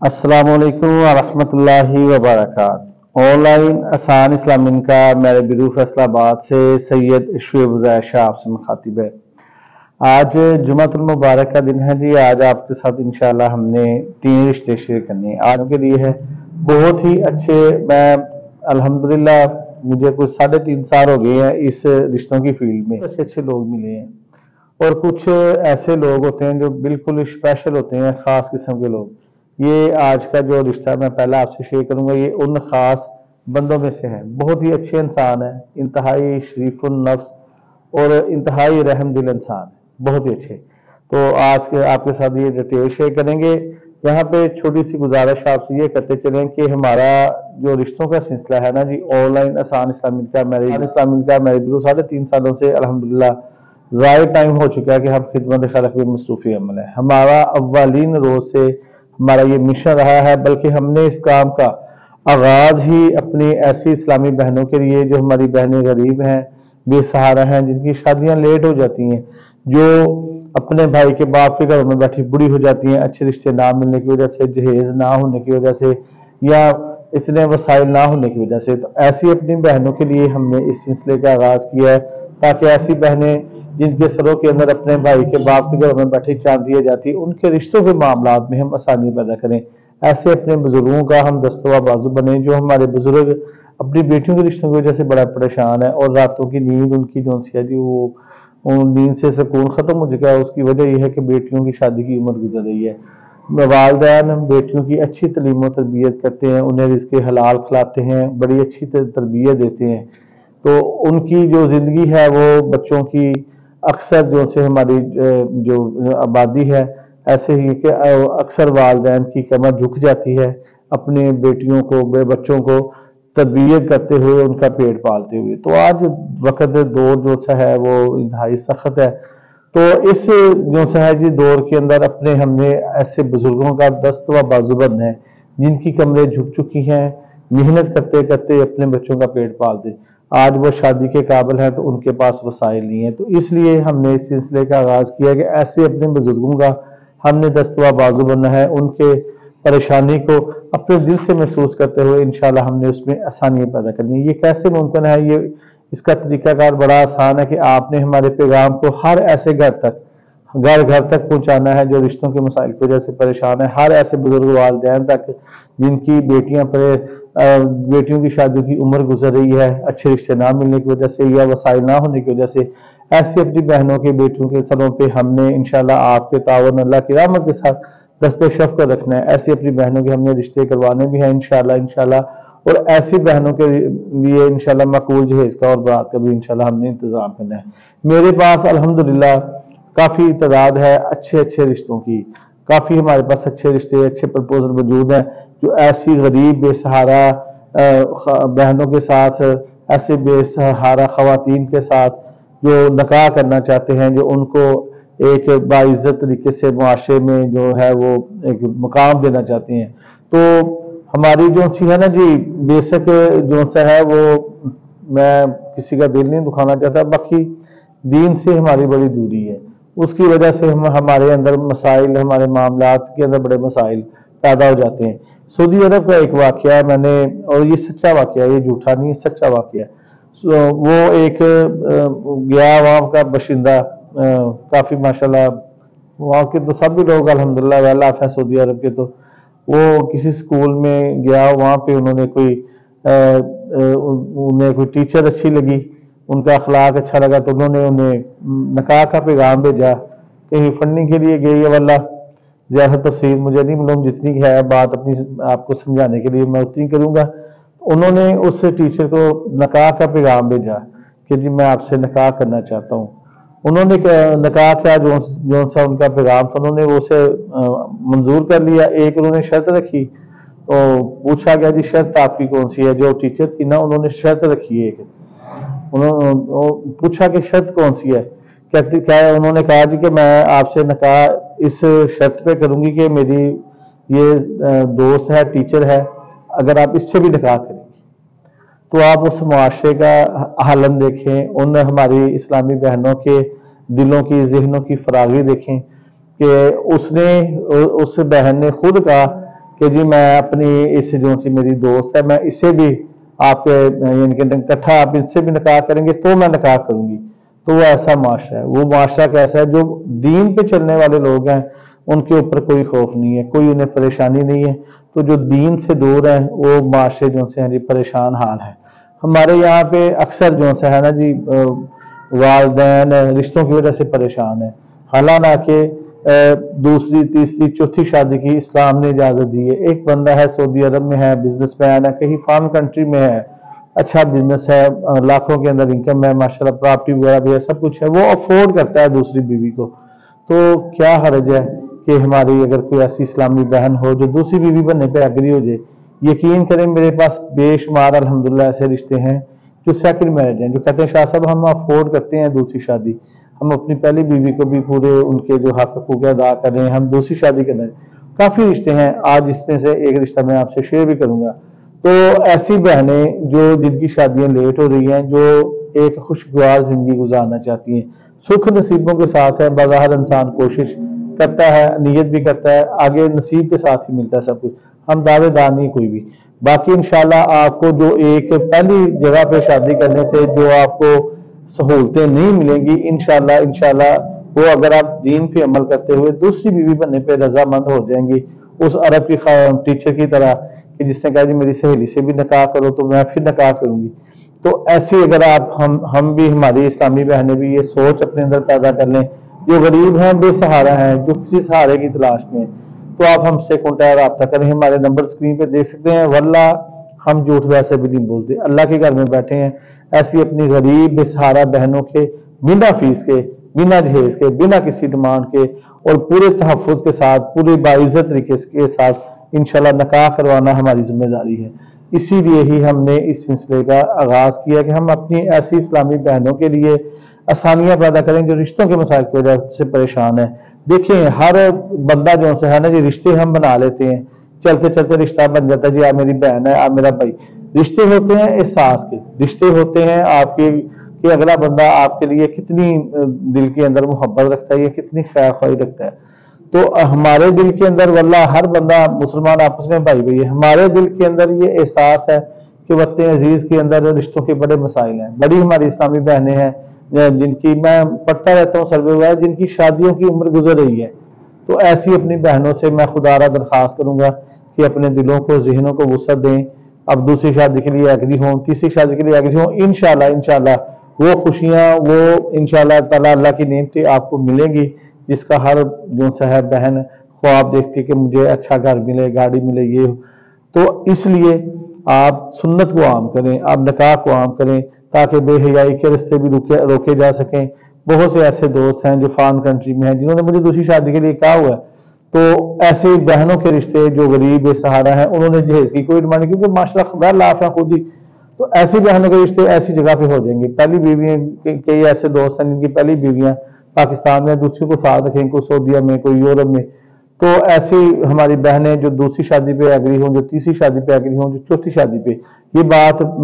अस्सलामुअलैकुम वरहमतुल्लाहि वबरकातुहू। ऑनलाइन आसान इस्लामी का मेरे बिरू फैसलाबाद से सैयद शुएब उज़ैर शाह आपसे मुखातिब है। आज जुमातुल मुबारक का दिन है जी। आज आपके साथ इंशाल्लाह हमने 3 रिश्ते शेयर करने हैं। आज के लिए है बहुत ही अच्छे। मैं अल्हम्दुलिल्लाह मुझे कुछ 3.5 साल हो गए हैं इस रिश्तों की फील्ड में। अच्छे अच्छे लोग मिले हैं और कुछ ऐसे लोग होते हैं जो बिल्कुल स्पेशल होते हैं, खास किस्म के लोग। ये आज का जो रिश्ता मैं पहले आपसे शेयर करूंगा, ये उन खास बंदों में से है। बहुत ही अच्छे इंसान है, इंतहाई शरीफुल नफ्स और इंतहाई रहम दिल इंसान है, बहुत ही अच्छे। तो आज के आपके साथ ये डिटेल शेयर करेंगे। यहाँ पे छोटी सी गुजारिश आपसे ये करते चलें कि हमारा जो रिश्तों का सिलसिला है ना जी, ऑनलाइन आसान इस्लामी का मेरे बिल्कुल 3.5 सालों से अल्हम्दुलिल्लाह ज़ाहिर टाइम हो चुका है कि हम खिदमत खल्क़ में मसरूफ़ी अमल है। हमारा अव्वलीन रोज से हमारा ये मिशन रहा है, बल्कि हमने इस काम का आगाज ही अपनी ऐसी इस्लामी बहनों के लिए जो हमारी बहनें गरीब हैं, बेसहारा हैं, जिनकी शादियां लेट हो जाती हैं, जो अपने भाई के बाप के घरों में बैठी बुढ़ी हो जाती हैं, अच्छे रिश्ते ना मिलने की वजह से, जहेज ना होने की वजह से, या इतने वसाइल ना होने की वजह से। तो ऐसी अपनी बहनों के लिए हमने इस सिलसिले का आगाज किया है, ताकि ऐसी बहनें जिनके सरों के अंदर अपने भाई के बाप के घरों में बैठी चांदी जाती, उनके रिश्तों के मामला में हम आसानी पैदा करें। ऐसे अपने बुजुर्गों का हम दस्तवा बाजू बने। जो हमारे बुजुर्ग अपनी बेटियों के रिश्तों की वजह से बड़ा परेशान है और रातों की नींद उनकी जो सी है जी, वो नींद से सुकून खत्म हो चुका है। उसकी वजह यह है कि बेटियों की शादी की उम्र गुजर रही है। वालिदैन बेटियों की अच्छी तलीम और तरबियत करते हैं, उन्हें रिज़्क़ हलाल खिलाते हैं, बड़ी अच्छी तरबियत देते हैं। तो उनकी जो ज़िंदगी है वो बच्चों की अक्सर जो से हमारी जो आबादी है, ऐसे ही कि अक्सर वालिदैन की कमर झुक जाती है अपने बेटियों को, बच्चों को तरबियत करते हुए, उनका पेट पालते हुए। तो आज वक्त दौर जो सा है वो इंतहाई सख्त है। तो इस जो सा है जी दौर के अंदर अपने हमने ऐसे बुजुर्गों का दस्त व बाजू बनना है, जिनकी कमरें झुक चुकी हैं, मेहनत करते करते अपने बच्चों का पेट पालते। आज वो शादी के काबिल हैं तो उनके पास वसाइल नहीं है। तो इसलिए हमने इस सिलसिले का आगाज किया कि ऐसे अपने बुजुर्गों का हमने दस्तवा बाजू बनना है, उनके परेशानी को अपने दिल से महसूस करते हुए इंशाल्लाह हमने उसमें आसानियां पैदा करनी है। ये कैसे मुमकिन है? ये इसका तरीकाकार बड़ा आसान है कि आपने हमारे पैगाम को हर ऐसे घर तक पहुंचाना है जो रिश्तों के मसाइल की वजह से परेशान है। हर ऐसे बुजुर्ग वालिदैन तक जिनकी बेटियों की शादी की उम्र गुजर रही है, अच्छे रिश्ते ना मिलने की वजह से या वसाइल ना होने की वजह से। ऐसी अपनी बहनों के बेटियों के सरों पे हमने इंशाल्लाह आपके तावन अल्लाह की रहमत के साथ दस्ते शफ़क़त रखना है। ऐसी अपनी बहनों के हमने रिश्ते करवाने भी हैं इंशाल्लाह। और ऐसी बहनों के लिए इंशाल्लाह मकबूल जहेज का और बारात का भी इंशाल्लाह हमने इंतजाम करना है। मेरे पास अल्हम्दुलिल्लाह काफ़ी तादाद है अच्छे अच्छे रिश्तों की। काफ़ी हमारे पास अच्छे रिश्ते, अच्छे प्रपोजल मौजूद हैं, जो ऐसी गरीब बेसहारा बहनों के साथ, ऐसे बेसहारा खवातीन के साथ जो निकाह करना चाहते हैं, जो उनको एक बाइज्जत तरीके से मुआशरे में जो है वो एक मुकाम देना चाहते हैं। तो हमारी जो सी है ना जी बेसिक जो सा है वो, मैं किसी का दिल नहीं दुखाना चाहता, बाकी दीन से हमारी बड़ी दूरी है। उसकी वजह से हमारे अंदर मसाइल, हमारे मामलात के अंदर बड़े मसाइल पैदा हो जाते हैं। सऊदी अरब का एक वाकया है मैंने, और ये सच्चा वाकया है, ये झूठा नहीं है, सच्चा वाकया है। वो एक गया वहाँ का बशिंदा, काफ़ी माशाल्लाह वहाँ के तो सभी लोग अल्हम्दुलिल्लाह वेल ऑफ है सऊदी अरब के। तो वो किसी स्कूल में गया, वहाँ पे उन्हें कोई टीचर अच्छी लगी, उनका अखलाक अच्छा लगा, तो उन्होंने उन्हें निकाह का पैगाम भेजा। कहीं फंडिंग के लिए गई है, वल्लाह ज़्यादा तफसील मुझे नहीं मालूम, जितनी है बात अपनी आपको समझाने के लिए मैं उतनी करूँगा। उन्होंने उस टीचर को निकाह का पैगाम भेजा कि जी मैं आपसे निकाह करना चाहता हूँ। उन्होंने निकाह क्या जो सा उनका पैगाम था, उन्होंने वो उसे मंजूर कर लिया। एक उन्होंने शर्त रखी, तो पूछा गया जी शर्त आपकी कौन सी है? जो टीचर थी ना, उन्होंने शर्त रखी है। उन्होंने पूछा कि शर्त कौन सी है? कहती क्या है? उन्होंने कहा जी कि मैं आपसे निकाह इस शर्त पे करूंगी कि मेरी ये दोस्त है, टीचर है, अगर आप इससे भी निकाह करेंगे तो आप उस मुआशरे का हालन देखें, उन हमारी इस्लामी बहनों के दिलों की, जहनों की फरागी देखें कि उसने, उस बहन ने खुद कहा کہ جی میں اپنی اس جو سی میری دوست ہے میں اسے بھی آپ کے یعنی کہ اکٹھا آپ ان سے بھی نکاح کریں گے تو میں نکاح کروں گی، تو وہ ایسا معاشرہ ہے۔ وہ معاشرہ کیسا ہے؟ جو دین پہ چلنے والے لوگ ہیں ان کے اوپر کوئی خوف نہیں ہے، کوئی انہیں پریشانی نہیں ہے، تو جو دین سے دور ہیں وہ معاشرے جو سے ہیں جی پریشان حال ہے۔ ہمارے یہاں پہ اکثر جو سے ہے نا جی والدین رشتوں کی وجہ سے پریشان ہیں، حالانکہ دوسری تیسری چوتھی شادی کی اسلام نے اجازت دی ہے۔ ایک بندہ ہے سعودی عرب میں ہے، بزنس مین ہے، کہیں فارن کنٹری میں ہے، اچھا بزنس ہے، لاکھوں کے اندر انکم ہے، ماشاءاللہ پراپرٹی وغیرہ بھی ہے، سب کچھ ہے، وہ افورڈ کرتا ہے دوسری بیوی کو، تو کیا حرج ہے کہ ہماری اگر کوئی ایسی اسلامی بہن ہو جو دوسری بیوی بننے پہ ایگری ہو جائے؟ یقین کریں میرے پاس بے شمار الحمدللہ ایسے رشتے ہیں جو سیکنڈ میرج ہیں، جو کہتے ہیں شاہ صاحب ہم افورڈ کرتے ہیں دوسری شادی، ہم اپنی پہلی بیوی کو بھی پورے ان کے جو حق حقوق ادا کر رہے ہیں، ہم دوسری شادی کر رہے ہیں۔ کافی رشتے ہیں، آج اس میں سے ایک رشتہ میں آپ سے شیئر بھی کروں گا۔ تو ایسی بہنیں جو جن کی شادیاں لیٹ ہو رہی ہیں، جو ایک خوشگوار زندگی گزارنا چاہتی ہیں، سکھ نصیبوں کے ساتھ ہے، بظاہر انسان کوشش کرتا ہے، نیت بھی کرتا ہے، آگے نصیب کے ساتھ ہی ملتا ہے سب کچھ، ہم دعوے دار نہیں کوئی بھی۔ باقی انشاءاللہ آپ کو جو ایک پہلی جگہ پہ شادی کرنے سے جو آپ کو سہولتیں نہیں ملیں گی، انشاءاللہ وہ اگر آپ دین پہ عمل کرتے ہوئے دوسری بیوی بننے پہ رضامند ہو جائیں گی، اس عرب کی ٹیچر کی طرح کہ جس نے کہا جی میری سہیلی سے بھی نکاح کرو تو میں پھر نکاح کروں گی، تو ایسے اگر آپ ہم بھی ہماری اسلامی بہنیں بھی یہ سوچ اپنے اندر پیدا کر لیں، جو غریب ہیں، بے سہارا ہیں، جو کسی سہارے کی تلاش میں، تو آپ ہم سے کانٹیکٹ رابطہ کریں، ہمارے نمبر اسکرین پہ دیکھ سکتے ہیں، واللہ ہم جھوٹ ویسے بھی نہیں بولتے، اللہ کے گھر میں بیٹھے ہیں، ایسی اپنی غریب بے سہارا بہنوں کے بنا فیس کے، بنا جہیز کے، بنا کسی ڈیمانڈ کے اور پورے تحفظ کے ساتھ، پورے باعزت طریقے کے ساتھ انشاءاللہ نکاح کروانا ہماری ذمہ داری ہے۔ اسی لیے ہی ہم نے اس سلسلے کا آغاز کیا کہ ہم اپنی ایسی اسلامی بہنوں کے لیے آسانیاں پیدا کریں جو رشتوں کے مسائل کی وجہ سے پریشان ہیں۔ دیکھیں ہر بندہ جو ہے نا جی رشتے ہم بنا لیتے ہیں، چلتے چلتے رشتہ بن جاتا ہے، جی آپ میری بہن ہے، آپ میرا بھائی۔ رشتے ہوتے ہیں احساس کے، رشتے ہوتے ہیں آپ کے کہ اگلا بندہ آپ کے لیے کتنی دل کے اندر محبت رکھتا ہے، یا کتنی خیر خواہی رکھتا ہے۔ تو ہمارے دل کے اندر واللہ ہر بندہ مسلمان آپس میں بھائی بھائی ہے، ہمارے دل کے اندر یہ احساس ہے کہ وطن عزیز کے اندر رشتوں کے بڑے مسائل ہیں۔ بڑی ہماری اسلامی بہنیں ہیں جن کی میں پڑھتا رہتا ہوں سروے ہوا ہے، جن کی شادیوں کی عمر گزر رہی ہے، تو ایسی اپنی بہنوں سے میں خدا را درخواست کروں گا کہ اپنے دلوں کو، ذہنوں کو وسعت دیں، اب دوسری شادی کے لیے ایگری ہوں، تیسری شادی کے لیے ایگری ہوں، انشاءاللہ وہ خوشیاں، وہ انشاءاللہ تعالیٰ اللہ کی نعمتیں آپ کو ملیں گی، جس کا ہر جو ہے بہن خواب دیکھتی کہ مجھے اچھا گھر ملے، گاڑی ملے، یہ تو اس لیے آپ سنت کو عام کریں، آپ نکاح کو عام کریں تاکہ بے حیائی کے رستے بھی روکے جا سکیں۔ بہت سے ایسے دوست ہیں جو فارن کنٹری میں ہیں جنہوں نے مجھے دوسری شادی کے لیے کہا ہوا ہے، تو ایسے بہنوں کے رشتے جو غریب بے سہارا ہیں انہوں نے جہیز کی کوئی ڈیمانڈ نہیں، کیونکہ ماشاءاللہ خدا لاف ہے خود ہی، تو ایسی بہنوں کے رشتے ایسی جگہ پہ ہو جائیں گے۔ پہلی بیویاں، کئی ایسے دوست ہیں جن کی پہلی بیویاں پاکستان میں، دوسری کو ساتھ رکھیں، کوئی سعودیہ میں، کوئی یورپ میں، تو ایسی ہماری بہنیں جو دوسری شادی پہ ایگری ہوں، جو تیسری شادی پہ ایگری ہوں، جو چوتھی شادی پہ، یہ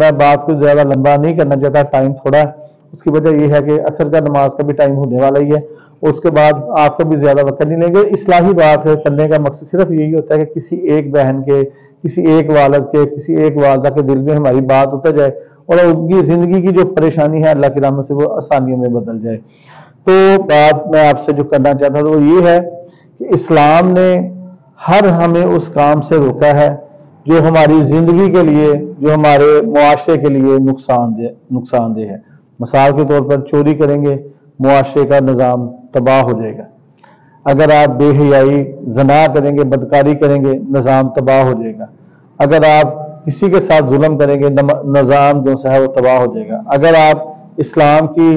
میں بات کو زیادہ لمبا نہیں کرنا چاہتا، ٹائم تھوڑا ہے، اس کی وجہ یہ ہے کہ عصر کا نماز کا بھی ٹائم ہونے والا ہی ہے، اس کے بعد آپ کا بھی زیادہ وقت نہیں لیں گے۔ اصلاحی بات کرنے کا مقصد صرف یہی ہوتا ہے کہ کسی ایک بہن کے، کسی ایک والد کے، کسی ایک والدہ کے دل میں ہماری بات اتر جائے اور ان کی زندگی کی جو پریشانی ہے اللہ کی رحمت سے وہ آسانیوں میں بدل جائے۔ تو بات میں آپ سے جو کرنا چاہتا ہوں وہ یہ ہے کہ اسلام نے ہمیں اس کام سے روکا ہے جو ہماری زندگی کے لیے، جو ہمارے معاشرے کے لیے نقصان دہ ہے۔ مثال کے طور پر چوری کریں گے، معاشرے کا نظام تباہ ہو جائے گا۔ اگر آپ بے حیائی، زنا کریں گے، بدکاری کریں گے، نظام تباہ ہو جائے گا۔ اگر آپ کسی کے ساتھ ظلم کریں گے، نظام جو ہے وہ تباہ ہو جائے گا۔ اگر آپ اسلام کی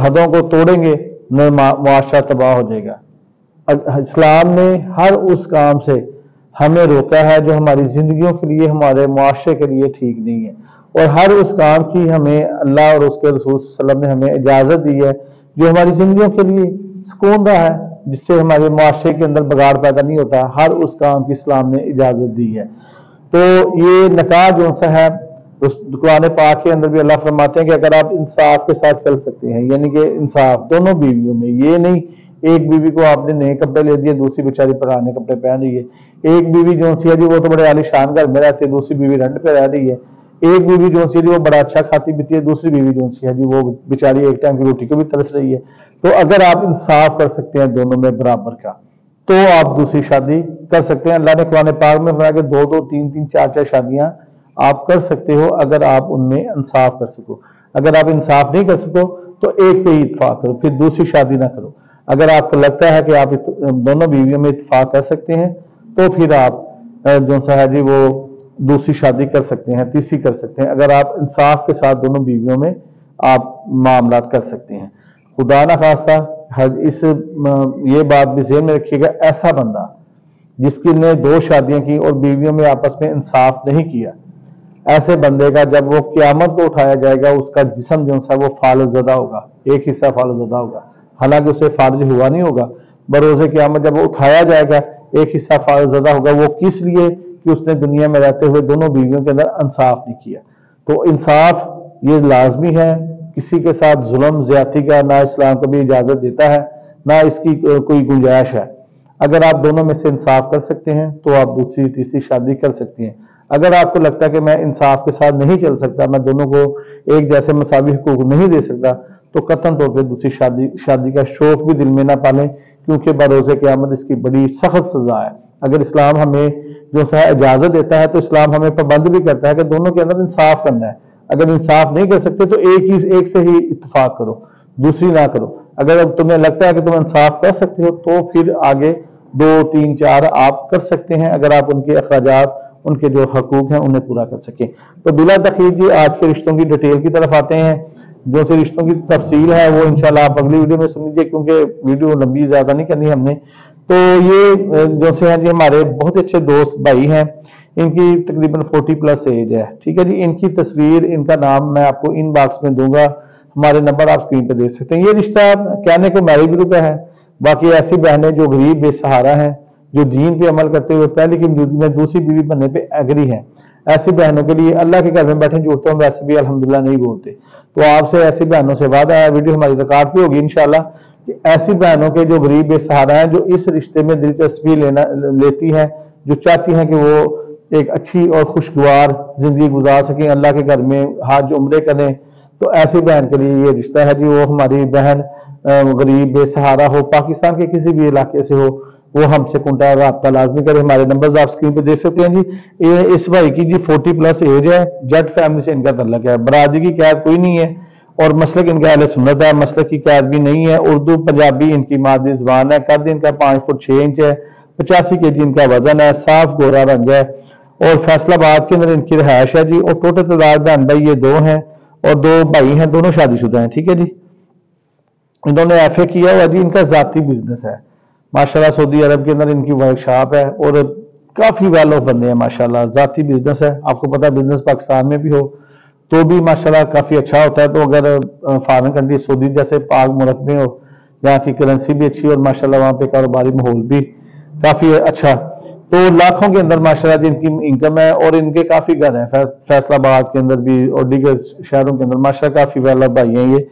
حدوں کو توڑیں گے، معاشرہ تباہ ہو جائے گا۔ اسلام نے ہر اس کام سے ہمیں روکا ہے جو ہماری زندگیوں کے لیے، ہمارے معاشرے کے لیے ٹھیک نہیں ہے، اور ہر اس کام کی ہمیں اللہ اور اس کے رسول صلی اللہ علیہ وسلم نے ہمیں اجازت دی ہے جو ہماری زندگیوں کے لیے سکون دہ ہے، جس سے ہمارے معاشرے کے اندر بگاڑ پیدا نہیں ہوتا، ہر اس کام کی اسلام نے اجازت دی ہے۔ تو یہ نکاح جو ہے قرآن پاک کے اندر بھی اللہ فرماتے ہیں کہ اگر آپ انصاف کے ساتھ چل سکتے ہیں، یعنی کہ انصاف دونوں بیویوں میں، یہ نہیں ایک बीवी को आपने नए कपड़े ले दिए, दूसरी बेचारी पुराने कपड़े पहन रही है। एक बीवी जो सी है जी वो तो बड़े आलीशान घर में रहती है, दूसरी बीवी रेंट पे रह रही है। एक बीवी जो सी है जी वो बड़ा अच्छा खाती पीती है, दूसरी बीवी जो सी है जी वो बेचारी एक टाइम की रोटी को भी तरस रही है। तो अगर आप इंसाफ कर सकते हैं दोनों में बराबर का, तो आप दूसरी शादी कर सकते हैं। अल्लाह ने कुरान पाक में बताया कि 2-2, 3-3, 4-4 शादियां आप कर सकते हो अगर आप उनमें इंसाफ कर सको। अगर आप इंसाफ नहीं कर सको तो एक पे ही इत्तेफाक करो, फिर दूसरी शादी ना करो। अगर आपको लगता है कि आप दोनों बीवियों में इत्तेफाक कर सकते हैं तो फिर आप जो सा है जी वो दूसरी शादी कर सकते हैं, तीसरी कर सकते हैं, अगर आप इंसाफ के साथ दोनों बीवियों में आप मामलात कर सकते हैं। खुदा ना खास्ता ये बात भी ज़हन में रखिएगा, ऐसा बंदा जिसकी ने 2 शादियां की और बीवियों में आपस में इंसाफ नहीं किया, ऐसे बंदे का जब वो क़यामत को उठाया जाएगा उसका जिस्म जो सा वो फालजदा होगा, एक हिस्सा फालजदा होगा, हालांकि उसे फार्ज हुआ नहीं होगा। बरोज़े क़यामत जब वो उठाया जाएगा एक हिस्सा फालजदा होगा। वो किस लिए? कि उसने दुनिया में रहते हुए दोनों बीवियों के अंदर इंसाफ नहीं किया। तो इंसाफ ये लाजमी है, किसी के साथ जुल्म ज्यादती का ना इस्लाम कभी इजाजत देता है ना इसकी कोई गुंजाइश है। अगर आप दोनों में से इंसाफ कर सकते हैं तो आप दूसरी तीसरी शादी कर सकती हैं। अगर आपको लगता है कि मैं इंसाफ के साथ नहीं चल सकता, मैं दोनों को एक जैसे मसावी हुकूक नहीं दे सकता, तो कतन तौर पर दूसरी शादी का शौक भी दिल में ना पालें, क्योंकि बरोज़े क़यामत इसकी बड़ी सख्त सजा है। अगर इस्लाम हमें जो सा इजाजत देता है तो इस्लाम हमें पाबंद भी करता है कि दोनों के अंदर इंसाफ करना है। अगर इंसाफ नहीं कर सकते तो एक से ही इत्तेफाक करो, दूसरी ना करो। अगर तुम्हें लगता है कि तुम इंसाफ कर सकते हो तो फिर आगे 2, 3, 4 आप कर सकते हैं, अगर आप उनके अखराजात, उनके जो हकूक हैं उन्हें पूरा कर सकें। तो बिला तखीर जी आज के रिश्तों की डिटेल की तरफ आते हैं। जो से रिश्तों की तफसील है वो इंशाल्लाह आप अगली वीडियो में सुन लीजिए, क्योंकि वीडियो लंबी ज्यादा नहीं करनी हमने। तो ये जो से हैं जी हमारे बहुत अच्छे दोस्त भाई हैं, इनकी तकरीबन 40+ एज है, ठीक है जी। इनकी तस्वीर, इनका नाम मैं आपको इन बॉक्स में दूंगा, हमारे नंबर आप स्क्रीन पर देख सकते हैं। ये रिश्ता कहने को मैरिज ग्रुप है, बाकी ऐसी बहनें जो गरीब बेसहारा हैं, जो दीन पे अमल करते हुए पहले की मौजूदगी में दूसरी बीवी बनने पे एग्री हैं, ऐसी बहनों के लिए अल्लाह के घर में बैठे जुड़ते हैं, वैसे भी अल्हम्दुलिल्लाह नहीं बोलते। तो आपसे ऐसी बहनों से वादा है, वीडियो हमारी रिकॉर्ड भी होगी इंशाल्लाह, कि ऐसी बहनों के जो गरीब बेसहारा हैं, जो इस रिश्ते में दिलचस्पी लेती हैं, जो चाहती हैं कि वो एक अच्छी और खुशगवार जिंदगी गुजार सकें, अल्लाह के घर में हाज उम्रे करें, तो ऐसी बहन के लिए ये रिश्ता है जी। वो हमारी बहन गरीब बेसहारा हो, पाकिस्तान के किसी भी इलाके से हो, वो हमसे कॉन्टैक्ट राब्ता लाजमी करें। हमारे नंबर्स आप स्क्रीन पे देख सकते हैं जी। ये इस भाई की जी 40+ एज है, जट फैमिली से इनका तल्लक है, बरादरी की कैद कोई नहीं है और मसलक इनका अहले सुन्नत है, मसलक की कैद भी नहीं है। उर्दू पंजाबी इनकी मादरी ज़बान है। कद इनका 5 फुट 6 इंच है, 85 kg इनका वजन है, साफ गोरा रंग है और फैसलाबाद के अंदर इनकी रहायश है जी। और टोटल तादाद बहन भाई ये 2 हैं और 2 भाई हैं, दोनों शादीशुदा हैं, ठीक है जी। इन्होंने FA किया हुआ जी। इनका जाती बिजनेस है माशाल्लाह, सऊदी अरब के अंदर इनकी वर्कशॉप है और काफी वेल ऑफ बंदे हैं माशाल्लाह। जाती बिजनेस है, आपको पता है बिजनेस पाकिस्तान में भी हो तो भी माशाल्लाह काफी अच्छा होता है। तो अगर फॉरेन कंट्री सऊदी जैसे पाक मुल्क में हो, जहाँ की करेंसी भी अच्छी और माशाल्लाह वहाँ पे कारोबारी माहौल भी काफी अच्छा, तो लाखों के अंदर माशाल्लाह जी इनकी इनकम है। और इनके काफी घर हैं फैसलाबाद के अंदर भी और दीगर शहरों के अंदर, माशाल्लाह काफी वेल ऑफ भाई हैं ये।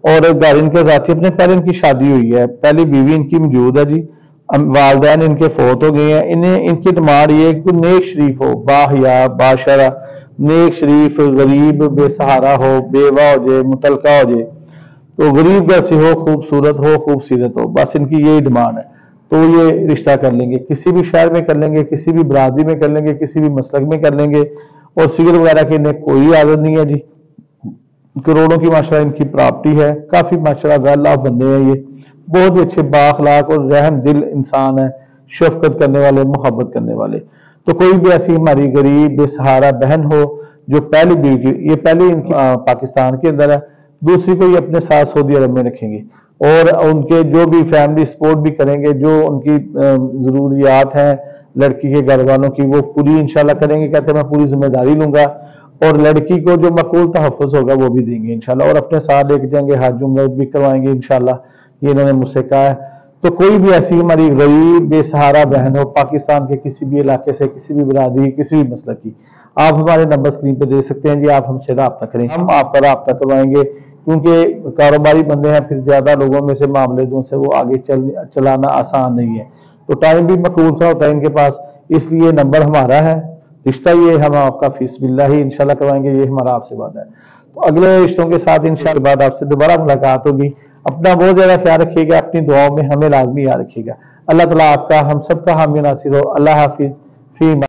और घर इनके साथी अपने पहले इनकी शादी हुई है, पहली बीवी इनकी मौजूद है जी, वालदैन इनके फौत हो गए हैं। इन्हें इनकी डिमांड ये है कि नेक शरीफ हो, बाहया बाशरा, नेक शरीफ, गरीब बेसहारा हो, बेवा हो जाए, मुतलका हो जाए, तो गरीब घर से हो, खूबसूरत हो, खूबसीरत हो, बस इनकी यही डिमांड है। तो ये रिश्ता कर लेंगे, किसी भी शहर में कर लेंगे, किसी भी बरादरी में कर लेंगे, किसी भी मसलक में कर लेंगे। और सिगर वगैरह की इन्हें कोई आदत नहीं है जी। करोड़ों की माशाल्लाह इनकी प्रॉपर्टी है, काफी माशाल्लाह वेल ऑफ बंदे हैं ये, बहुत ही अच्छे बाअखलाक और रहम दिल इंसान है, शफकत करने वाले, मोहब्बत करने वाले। तो कोई भी ऐसी हमारी गरीब बेसहारा बहन हो जो पहली बीवी, ये पहली इनकी पाकिस्तान के अंदर है, दूसरी को ये अपने साथ सऊदी अरब में रखेंगे और उनके जो भी फैमिली सपोर्ट भी करेंगे, जो उनकी जरूरियात हैं लड़की के घर वालों की वो पूरी इंशाल्लाह करेंगे। कहते हैं मैं पूरी जिम्मेदारी लूंगा और लड़की को जो मकबूल तहफ़्फ़ुज़ होगा वो भी देंगे इंशाल्लाह, और अपने साथ लेके जाएंगे, हज उम्रा भी करवाएंगे इंशाल्लाह, ये इन्होंने मुझसे कहा है। तो कोई भी ऐसी हमारी गरीब बेसहारा बहन हो पाकिस्तान के किसी भी इलाके से, किसी भी बरादरी, किसी भी मसलक की, आप हमारे नंबर स्क्रीन पे दे सकते हैं जी। आप हमसे राब्ता करें, हम आपका राब्ता करवाएंगे, کیونکہ کاروباری بندے ہیں، پھر زیادہ لوگوں میں سے معاملے جو سے وہ آگے چلانا آسان نہیں ہے، تو ٹائم بھی مقبول سا ہوتا ہے ان کے پاس، اس لیے نمبر ہمارا ہے، رشتہ یہ ہم آپ کا فی سبیل اللہ ہی انشاءاللہ کروائیں گے، یہ ہمارا آپ سے وعدہ ہے۔ تو اگلے رشتوں کے ساتھ انشاءاللہ بعد آپ سے دوبارہ ملاقات ہوگی۔ اپنا بہت زیادہ خیال رکھیے گا، اپنی دعاؤں میں ہمیں لازمی یاد رکھیے گا۔ اللہ تعالیٰ آپ کا ہم سب کا حامی ناصر ہو۔ اللہ حافظ۔ فی